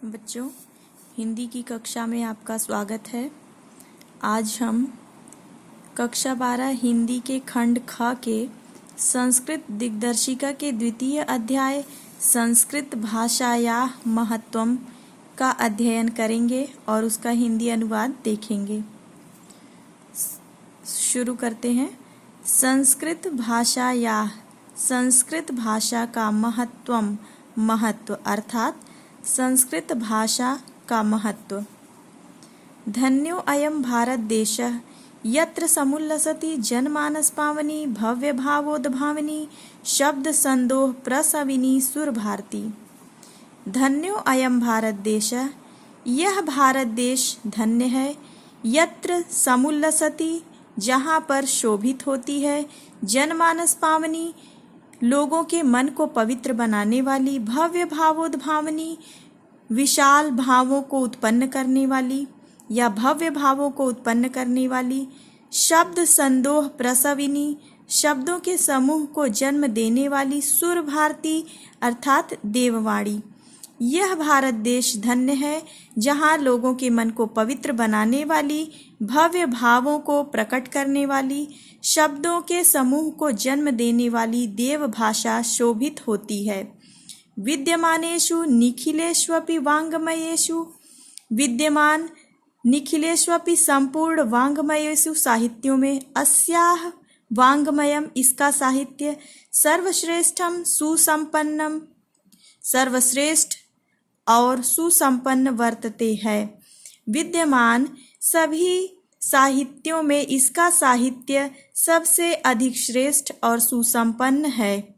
बच्चों, हिंदी की कक्षा में आपका स्वागत है। आज हम कक्षा 12 हिंदी के खंड ख के संस्कृत दिग्दर्शिका के द्वितीय अध्याय संस्कृत भाषायाः महत्वम का अध्ययन करेंगे और उसका हिंदी अनुवाद देखेंगे। शुरू करते हैं। संस्कृत भाषायाः, संस्कृत भाषा का महत्व अर्थात संस्कृत भाषा का महत्व। धन्यो अयं भारत देशः यत्र समुल्लसति जनमानस पावनी भव्य भावोद्भावनी शब्द संदोह प्रसविनी सुर भारती। धन्यो अयं भारत देशः, यह भारत देश धन्य है। यत्र समुल्लसति, जहाँ पर शोभित होती है। जनमानस पावनी, लोगों के मन को पवित्र बनाने वाली। भव्य भावोद्भावनी, विशाल भावों को उत्पन्न करने वाली या भव्य भावों को उत्पन्न करने वाली। शब्द संदोह प्रसविनी, शब्दों के समूह को जन्म देने वाली। सुर भारती अर्थात देववाणी। यह भारत देश धन्य है, जहाँ लोगों के मन को पवित्र बनाने वाली, भव्य भावों को प्रकट करने वाली, शब्दों के समूह को जन्म देने वाली देव भाषा शोभित होती है। विद्यमानेषु निखिलेष्वपि वाङ्मयेषु, विद्यमान निखिलेष्वपि संपूर्ण वाङ्मयेषु साहित्यों में अस्याः वाङ्मयम्, इसका साहित्य सर्वश्रेष्ठम सुसंपन्नम, सर्वश्रेष्ठ और सुसंपन्न वर्तते है। विद्यमान सभी साहित्यों में इसका साहित्य सबसे अधिक श्रेष्ठ और सुसंपन्न है।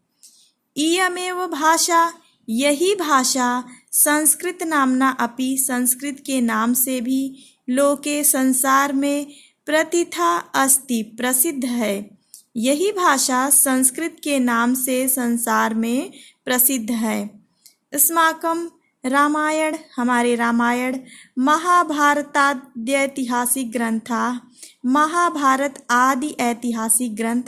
इयमेव भाषा, यही भाषा संस्कृत नामना अपि, संस्कृत के नाम से भी लोके संसार में प्रतिथा अस्ति, प्रसिद्ध है। यही भाषा संस्कृत के नाम से संसार में प्रसिद्ध है। अस्माकं रामायण, हमारे रामायण, महाभारतादि ऐतिहासिक ग्रंथा, महाभारत आदि ऐतिहासिक ग्रंथ,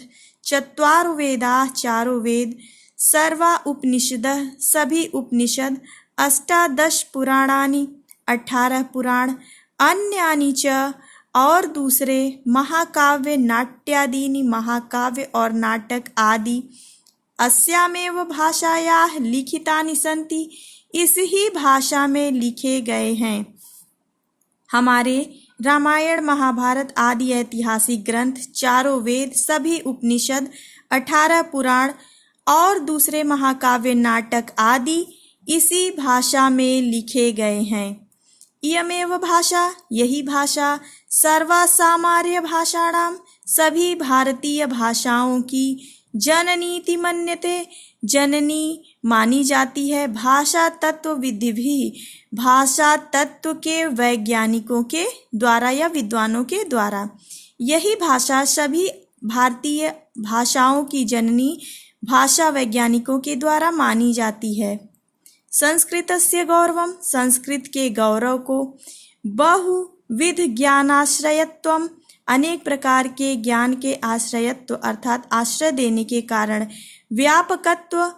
चत्वारो वेदाः, चारों वेद, सर्वा उपनिषदः, सभी उपनिषद, अष्टादश पुराणानि, 18 पुराण, अन्यानि च, और दूसरे, महाकाव्य नाट्यादीनि, महाकाव्य और नाटक आदि, अस्यामेव भाषायाः लिखितानि सन्ति, इस ही भाषा में लिखे गए हैं। हमारे रामायण, महाभारत आदि ऐतिहासिक ग्रंथ, चारों वेद, सभी उपनिषद, 18 पुराण और दूसरे महाकाव्य नाटक आदि इसी भाषा में लिखे गए हैं। इयमेव भाषा, यही भाषा, सर्वसामान्य भाषाणाम, सभी भारतीय भाषाओं की जननीति मन्यते, जननी मानी जाती है। भाषा तत्व विधिभिः, भाषा तत्व के वैज्ञानिकों के द्वारा या विद्वानों के द्वारा। यही भाषा सभी भारतीय भाषाओं की जननी भाषा वैज्ञानिकों के द्वारा मानी जाती है। संस्कृतस्य गौरवम, संस्कृत के गौरव को, बहुविध ज्ञानाश्रयत्वम, अनेक प्रकार के ज्ञान के आश्रयत्व अर्थात आश्रय देने के कारण, व्यापकत्व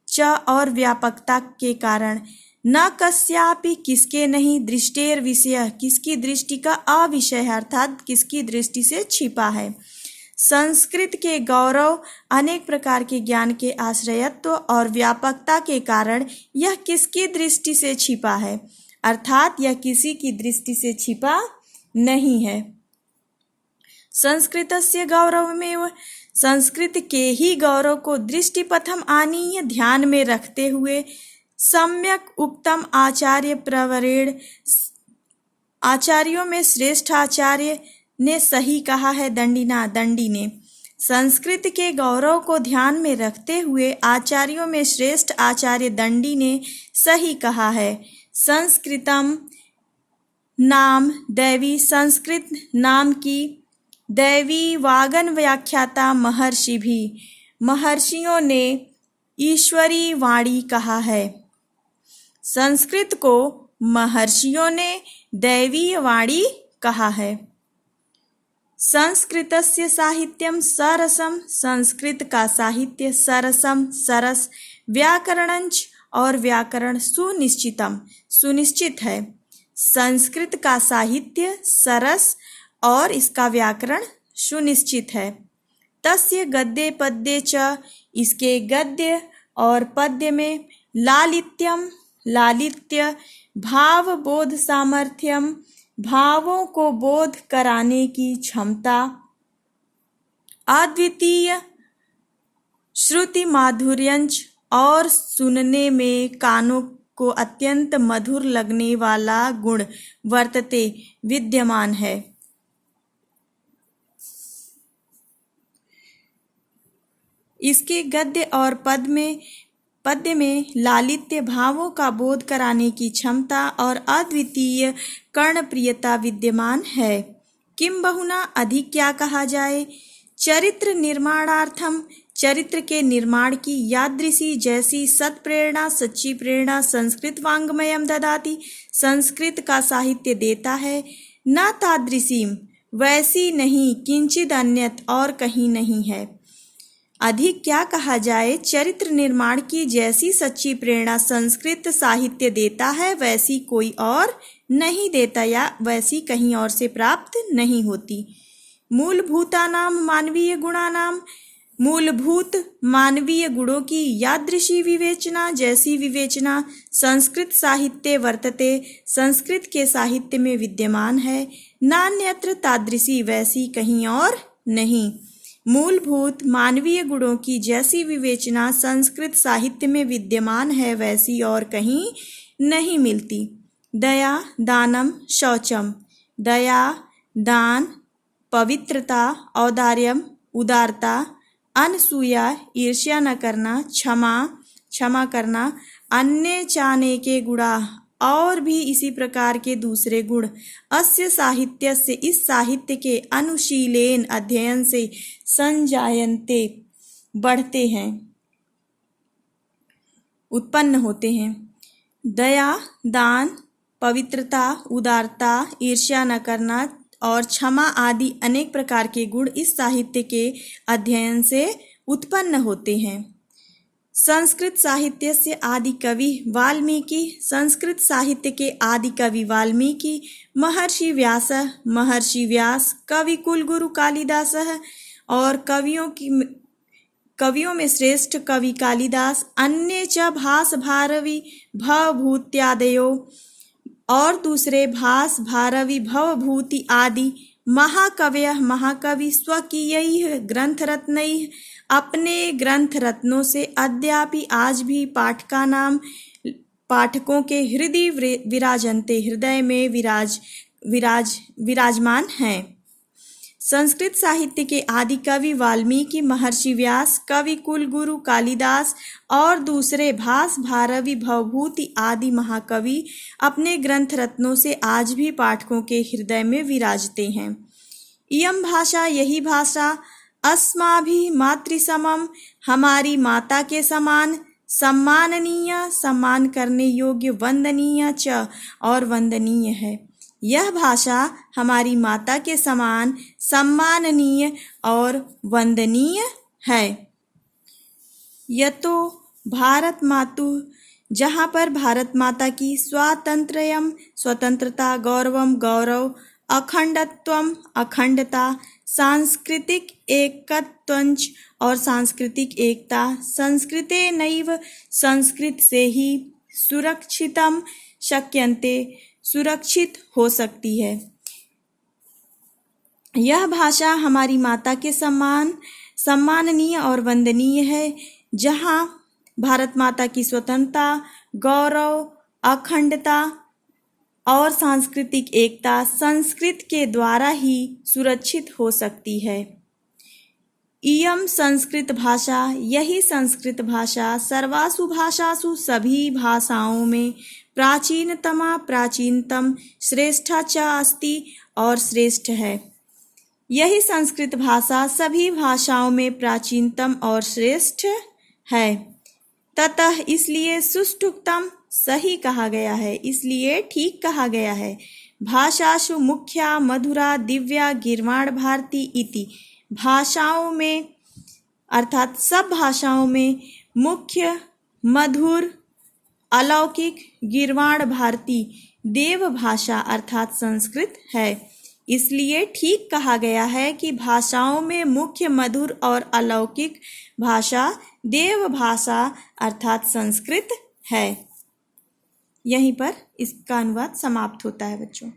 च, और व्यापकता के कारण, न कस्यापि, किसके नहीं, दृष्टेर विषय, किसकी दृष्टि का अविषय है अर्थात किसकी दृष्टि से छिपा है। संस्कृत के गौरव, अनेक प्रकार के ज्ञान के आश्रयत्व और व्यापकता के कारण यह किसकी दृष्टि से छिपा है अर्थात यह किसी की दृष्टि से छिपा नहीं है। संस्कृतस्य गौरवमेव, संस्कृत के ही गौरव को दृष्टिपथम आनीय, ध्यान में रखते हुए, सम्यक उक्तम आचार्य प्रवरेण, आचार्यों में श्रेष्ठ आचार्य ने सही कहा है। दंडिना, दंडी ने, संस्कृत के गौरव को ध्यान में रखते हुए आचार्यों में श्रेष्ठ आचार्य दंडी ने सही कहा है। संस्कृतम नाम दैवी, संस्कृत नाम की दैवी वागन व्याख्याता महर्षि भी, महर्षियों ने ईश्वरी वाणी कहा है। संस्कृत को महर्षियों ने दैवी वाणी कहा है। संस्कृतस्य साहित्यम सरसम, संस्कृत का साहित्य सरसम, सरस, व्याकरणंच, और व्याकरण सुनिश्चितम सुनिश्चित है। संस्कृत का साहित्य सरस और इसका व्याकरण सुनिश्चित है। तस्य गद्ये पद्ये च इसके गद्य और पद्य में लालित्यम लालित्य भाव बोध सामर्थ्यम भावों को बोध कराने की क्षमता अद्वितीय श्रुति माधुर्यंच और सुनने में कानों को अत्यंत मधुर लगने वाला गुण वर्तते विद्यमान है। इसके गद्य और पद्य में लालित्य भावों का बोध कराने की क्षमता और अद्वितीय कर्णप्रियता विद्यमान है। किम बहुना अधिक क्या कहा जाए। चरित्र निर्माणार्थम चरित्र के निर्माण की यादृशी जैसी सत्प्रेरणा सच्ची प्रेरणा संस्कृत वाङ्मयम ददाति संस्कृत का साहित्य देता है। न तादृशीम वैसी नहीं किंचिद अन्यत और कहीं नहीं है। अधिक क्या कहा जाए। चरित्र निर्माण की जैसी सच्ची प्रेरणा संस्कृत साहित्य देता है वैसी कोई और नहीं देता या वैसी कहीं और से प्राप्त नहीं होती। मूलभूतानाम मानवीय गुणानाम मूलभूत मानवीय गुणों की यादृशी विवेचना जैसी विवेचना संस्कृत साहित्य वर्तते संस्कृत के साहित्य में विद्यमान है। नान्यत्र तादृशी वैसी कहीं और नहीं। मूलभूत मानवीय गुणों की जैसी विवेचना संस्कृत साहित्य में विद्यमान है वैसी और कहीं नहीं मिलती। दया दानम शौचम दया दान पवित्रता औदार्यम उदारता अनसूया ईर्ष्या न करना क्षमा करना अन्य चाने के गुणा और भी इसी प्रकार के दूसरे गुण अस्य साहित्य से इस साहित्य के अनुशीलेन अध्ययन से संजायन्ते बढ़ते हैं उत्पन्न होते हैं। दया दान पवित्रता उदारता ईर्ष्या न करना और क्षमा आदि अनेक प्रकार के गुण इस साहित्य के अध्ययन से उत्पन्न होते हैं। संस्कृत साहित्य से आदि कवि वाल्मीकि संस्कृत साहित्य के आदि कवि वाल्मीकि महर्षि व्यास कवि कुलगुरु कालिदास और कवियों में श्रेष्ठ कवि कालिदास अन्य च भास भारवी भवभूत्यादयो और दूसरे भास भारवी भवभूति आदि महाकवि स्वकीय ग्रंथ रत्नैः अपने ग्रंथ रत्नों से अद्यापि आज भी पाठकों के हृदय विराजन्ते हृदय में विराजमान हैं। संस्कृत साहित्य के आदि कवि वाल्मीकि महर्षि व्यास कवि कुलगुरु कालिदास और दूसरे भास भारवी भवभूति आदि महाकवि अपने ग्रंथ रत्नों से आज भी पाठकों के हृदय में विराजते हैं। इयं भाषा यही भाषा अस्माभि मातृसमम हमारी माता के समान सम्माननीय सम्मान करने योग्य वंदनीय च और वंदनीय है। यह भाषा हमारी माता के समान सम्माननीय और वंदनीय है। यतो भारत मातु जहाँ पर भारत माता की स्वातंत्र्यम स्वतंत्रता गौरवम गौरव अखंडत्वम अखंडता सांस्कृतिक एकत्वंच और सांस्कृतिक एकता संस्कृते नैव संस्कृत से ही सुरक्षितम शक्यन्ते सुरक्षित हो सकती है। यह भाषा हमारी माता के समान सम्माननीय और वंदनीय है। जहाँ भारत माता की स्वतंत्रता गौरव अखंडता और सांस्कृतिक एकता संस्कृत के द्वारा ही सुरक्षित हो सकती है। इयं संस्कृत भाषा यही संस्कृत भाषा सर्वासु भाषासु सभी भाषाओं में प्राचीनतम श्रेष्ठा च अस्ति और श्रेष्ठ है। यही संस्कृत भाषा सभी भाषाओं में प्राचीनतम और श्रेष्ठ है। ततः इसलिए सुष्ठुक्तम सही कहा गया है इसलिए ठीक कहा गया है। भाषासु मुख्या मधुरा दिव्या गिर्वाण भारती इति भाषाओं में अर्थात सब भाषाओं में मुख्य मधुर अलौकिक गीर्वाण भारती देव भाषा अर्थात संस्कृत है। इसलिए ठीक कहा गया है कि भाषाओं में मुख्य मधुर और अलौकिक भाषा देव भाषा अर्थात संस्कृत है। यहीं पर इसका अनुवाद समाप्त होता है बच्चों।